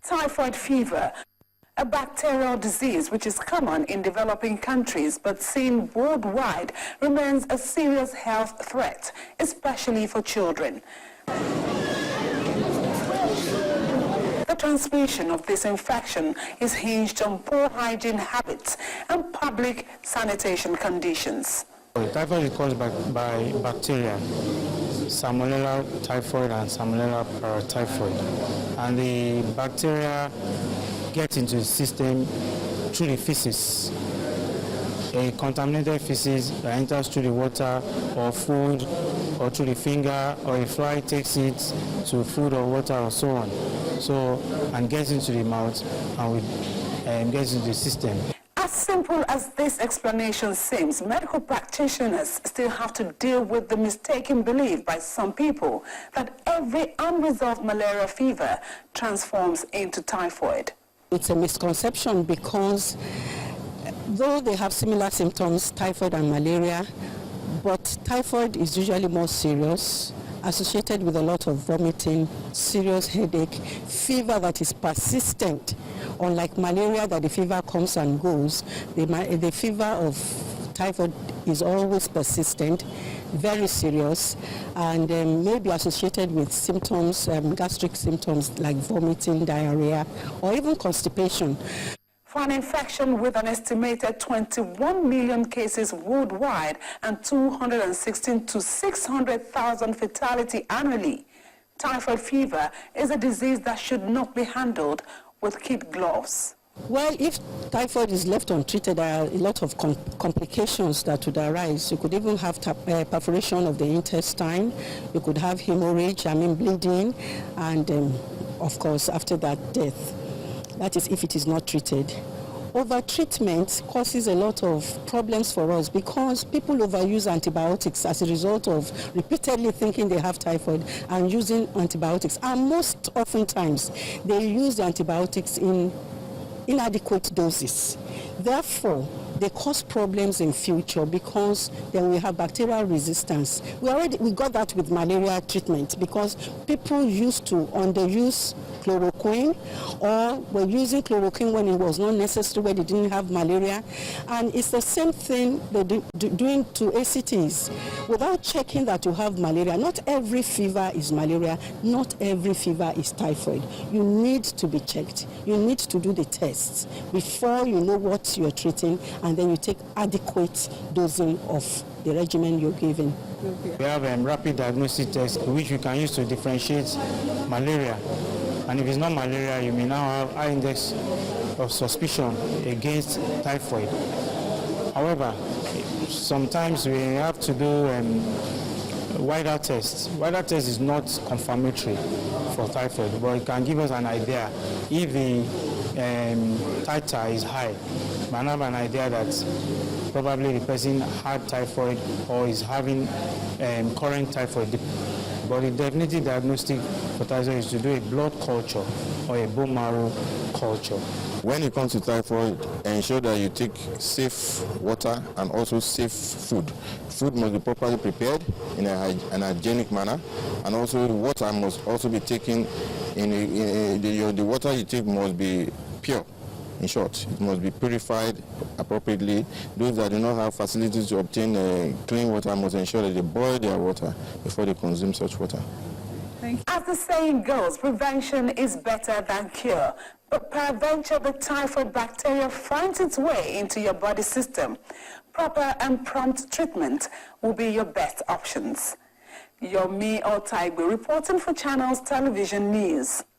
Typhoid fever, a bacterial disease which is common in developing countries but seen worldwide, remains a serious health threat, especially for children. The transmission of this infection is hinged on poor hygiene habits and public sanitation conditions. Typhoid is caused by bacteria, Salmonella typhoid and Salmonella paratyphoid. And the bacteria get into the system through the feces. A contaminated feces that enters through the water or food or through the finger, or a fly takes it to food or water or so on. And gets into the mouth and gets into the system. As simple as this explanation seems, medical practitioners still have to deal with the mistaken belief by some people that every unresolved malaria fever transforms into typhoid. It's a misconception because though they have similar symptoms, typhoid and malaria, but typhoid is usually more serious, associated with a lot of vomiting, serious headache, fever that is persistent. Unlike malaria, that the fever comes and goes, the fever of typhoid is always persistent, very serious, and may be associated with symptoms, gastric symptoms like vomiting, diarrhea, or even constipation. For an infection with an estimated 21 million cases worldwide and 216 to 600,000 fatality annually, typhoid fever is a disease that should not be handled with kid gloves. Well, if typhoid is left untreated, there are a lot of complications that would arise. You could even have perforation of the intestine, you could have hemorrhage, bleeding, and of course, after that, death. That is if it is not treated. Over-treatment causes a lot of problems for us because people overuse antibiotics as a result of repeatedly thinking they have typhoid and using antibiotics. And most oftentimes, they use the antibiotics in inadequate doses. Therefore, they cause problems in future because then we have bacterial resistance. We got that with malaria treatment because people used to underuse chloroquine, or were using chloroquine when it was not necessary, when they didn't have malaria. And it's the same thing they're doing to ACTs without checking that you have malaria. Not every fever is malaria, not every fever is typhoid. You need to be checked. You need to do the tests before you know what you're treating, and then you take adequate dosing of the regimen you're given. We have a rapid diagnostic test which we can use to differentiate malaria. And if it's not malaria, you may now have high index of suspicion against typhoid. However, sometimes we have to do wider tests. Wider test is not confirmatory for typhoid, but it can give us an idea if the titer is high. We can have an idea that probably the person had typhoid or is having current typhoid. But the definitive diagnostic for typhoid is to do a blood culture or a bone marrow culture. When it comes to typhoid, ensure that you take safe water and also safe food. Food must be properly prepared in an hygienic manner, and also the water must also be taken the water you take must be pure. In short, it must be purified appropriately. Those that do not have facilities to obtain clean water must ensure that they boil their water before they consume such water. As the saying goes, prevention is better than cure. But peradventure the typhoid bacteria finds its way into your body system. Proper and prompt treatment will be your best options. Yomi Otaigbe reporting for Channels Television News.